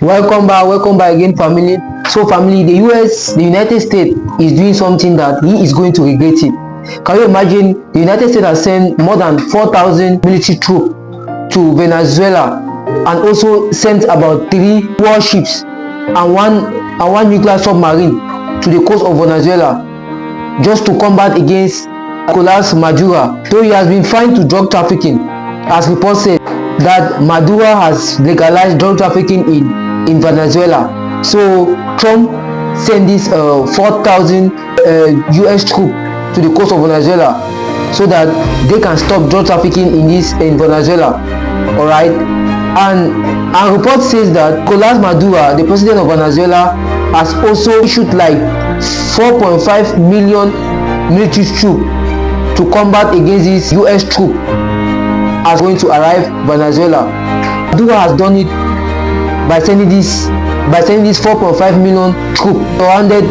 Welcome back again, family. So, family, the United States is doing something that he is going to regret it. Can you imagine? The United States has sent more than 4,000 military troops to Venezuela, and also sent about 3 warships and one nuclear submarine to the coast of Venezuela, just to combat against Nicolas Madura. Though he has been fined to drug trafficking, as reports said that Madura has legalized drug trafficking in Venezuela. So Trump sent this 4,000 US troops to the coast of Venezuela so that they can stop drug trafficking in Venezuela. All right, and a report says that Nicolas Madura, the president of Venezuela, has also issued like 4.5 million military troops to combat against these US troops are going to arrive Venezuela. Madura has done it by sending this 4.5 million troops surrounded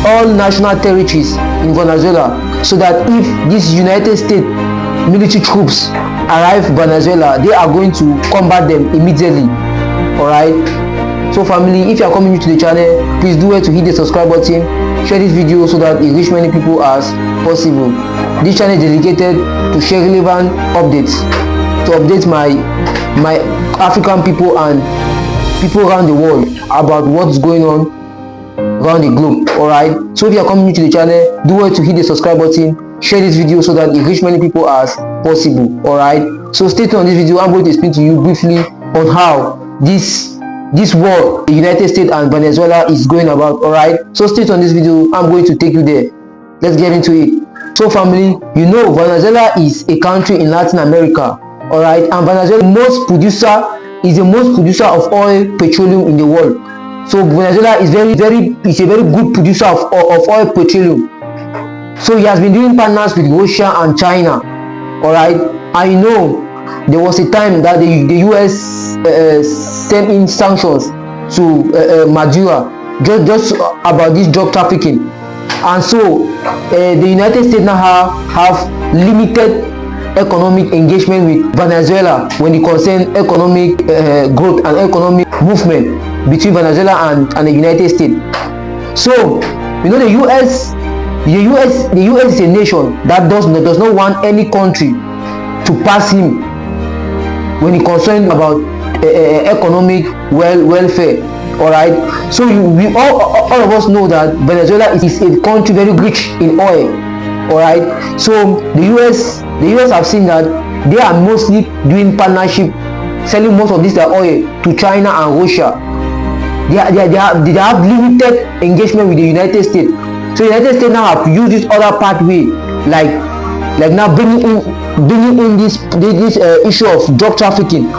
all national territories in Venezuela, so that if these United States military troops arrive Venezuela, they are going to combat them immediately. All right. So, family, if you are coming new to the channel, please do it to hit the subscribe button, share this video so that it reach many people as possible. This channel is dedicated to share relevant updates, to update my African people and people around the world about what's going on around the globe. All right. So if you are coming new to the channel, do it to hit the subscribe button, share this video so that it reach many people as possible. All right. So stay tuned on this video. I'm going to explain to you briefly on how this war, the United States and Venezuela, is going about. All right. So stay tuned on this video. I'm going to take you there. Let's get into it. So, family, you know Venezuela is a country in Latin America. All right, and Venezuela is the most producer of oil, petroleum in the world. So Venezuela is a very good producer of oil, petroleum. So he has been doing partners with Russia and China. All right, I know there was a time that the US sent in sanctions to Madura just about this drug trafficking, and so the United States now have limited economic engagement with Venezuela when it concerns economic growth and economic movement between Venezuela and the United States. So you know the US is a nation that does not want any country to pass him when it concerns about economic welfare. All right, so we all of us know that Venezuela is a country very rich in oil. All right, so the US have seen that they are mostly doing partnership, selling most of this their oil to China and Russia. They have limited engagement with the United States. So the United States now have used this other pathway, like now bringing in this issue of drug trafficking,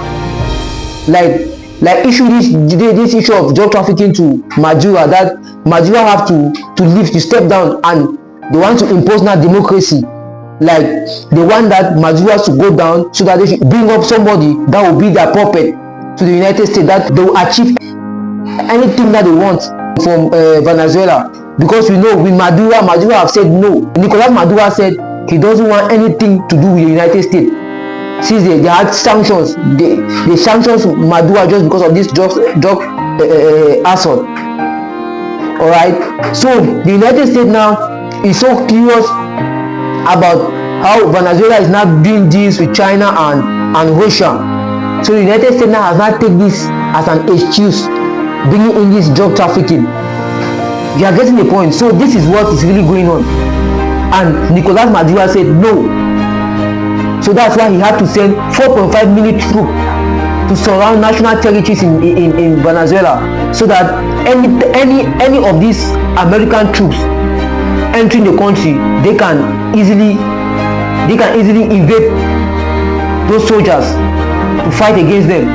like issue this issue of drug trafficking to Madura, that Madura have to leave, to step down, and they want to impose now democracy. Like they want that Madura to go down so that they should bring up somebody that will be their puppet to the United States, that they will achieve anything that they want from Venezuela. Because we know with Madura have said no. Nicolas Madura said he doesn't want anything to do with the United States. Since they had sanctions, they sanctions Madura just because of this drug assault. All right. So the United States now is so curious about how Venezuela is now doing deals with China and Russia. So the United States now has not taken this as an excuse, bringing in this drug trafficking. You are getting the point. So this is what is really going on. And Nicolas Madura said no. So that's why he had to send 4.5 million troops to surround national territories in Venezuela, so that any of these American troops entering the country, they can easily invade those soldiers to fight against them.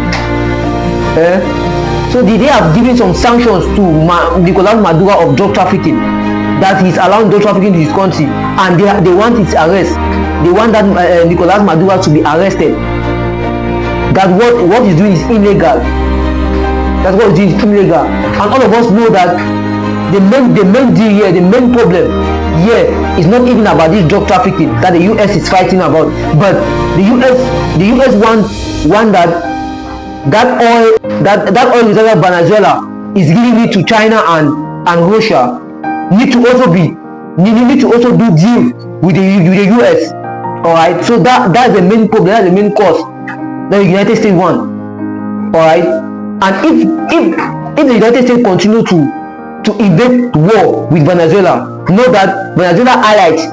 So they have given some sanctions to Nicolas Madura of drug trafficking, that he's allowing drug trafficking to his country, and they want his arrest. They want that Nicolas Madura to be arrested. That what he's doing is illegal. That's what he's doing is illegal. And all of us know that the main deal here, the main problem here is not even about this drug trafficking that the US is fighting about, but the US want that oil that oil reservoir Venezuela is giving it to China and Russia need to also do deal with the US. All right, so that's the main problem, that's the main cause that the United States want. All right, and if the United States continue to invade war with Venezuela, know that Venezuela allies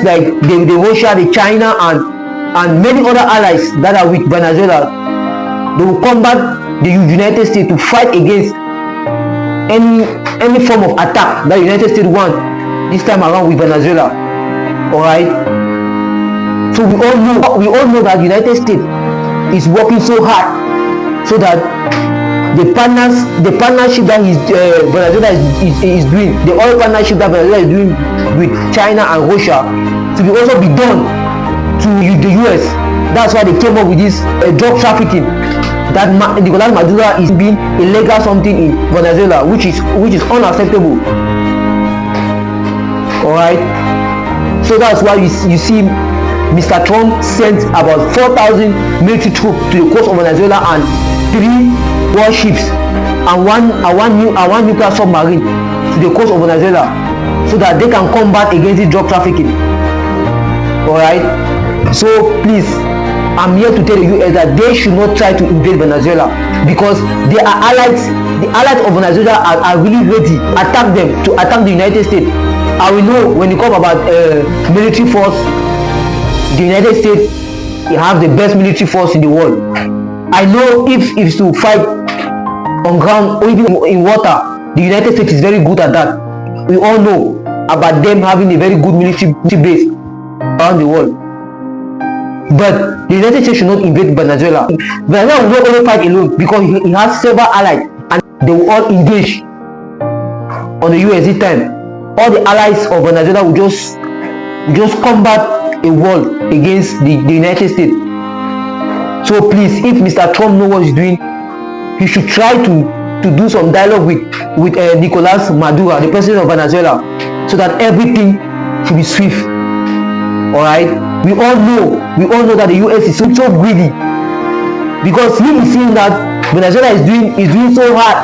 like the Russia, the China, and many other allies that are with Venezuela, they will combat the United States to fight against any form of attack that the United States want this time around with Venezuela. All right, so we all know that the United States is working so hard so that the partnership that Venezuela is doing, the oil partnership that Venezuela is doing with China and Russia, to be also be done to the US. That's why they came up with this drug trafficking, that Nicolas Madura is being illegal something in Venezuela, which is unacceptable. All right, so that's why you see Mr. Trump sent about 4,000 military troops to the coast of Venezuela and 3 warships and one nuclear submarine to the coast of Venezuela, so that they can combat against the drug trafficking. All right, so please, I'm here to tell the US that they should not try to invade Venezuela, because they are allies. The allies of Venezuela are really ready to attack the United States. And we know when you come about military force, the United States have the best military force in the world. I know if it's to fight on ground or even in water, the United States is very good at that. We all know about them having a very good military base around the world. But the United States should not invade Venezuela. Venezuela will not only fight alone, because he has several allies and they will all engage on the US this time. All the allies of Venezuela will just combat a war against the United States. So please, if Mr. Trump knows what he's doing, he should try to do some dialogue with Nicolas Madura, the president of Venezuela, so that everything should be swift. All right, we all know that the US is so greedy, because he is seeing that Venezuela is doing so hard,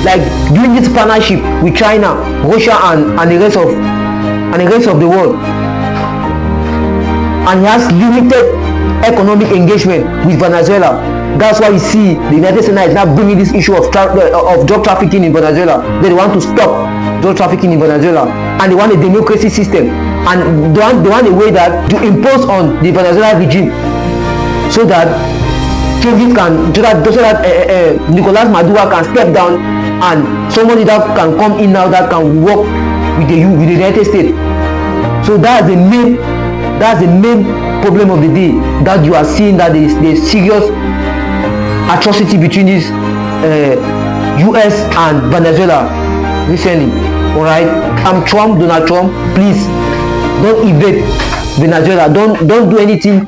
like doing this partnership with China, Russia, and the rest of the world, and he has limited economic engagement with Venezuela. That's why you see the United States is now bringing this issue of drug trafficking in Venezuela. They want to stop drug trafficking in Venezuela, and they want a democracy system, and they want a way that to impose on the Venezuela regime, so that changes Nicolas Madura can step down, and somebody that can come in now that can work with the United States. So that's the main problem of the day, that you are seeing that there is serious atrocity between this US and Venezuela recently. All right, Donald Trump, please don't invade Venezuela. Don't do anything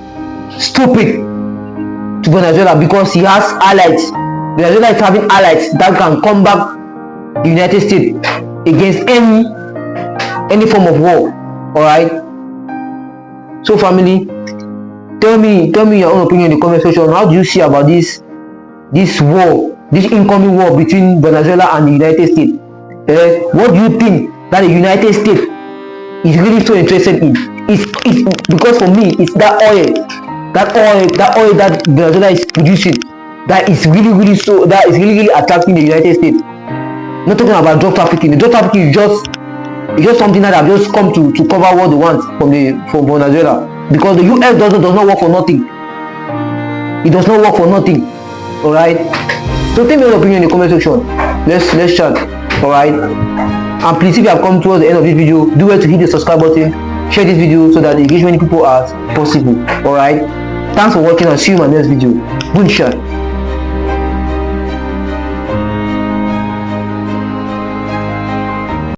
stupid to Venezuela, because he has allies. Venezuela is having allies that can combat the United States against any form of war. All right. So family, tell me your own opinion in the comment section. How do you see about this war, this incoming war between Venezuela and the United States? What do you think that the United States is really so interested in? It's because for me, it's that oil that Venezuela is producing that is really attracting the United States. Not talking about drug trafficking. The drug trafficking is just something that have just come to cover what they want from Venezuela, because the US does not work for nothing. It does not work for nothing. All right. So tell me your opinion in the comment section. Let's chat. All right. And please, if you have come towards the end of this video, do well to hit the subscribe button, share this video so that it reaches many people as possible. All right. Thanks for watching, and see you in my next video. Good shot.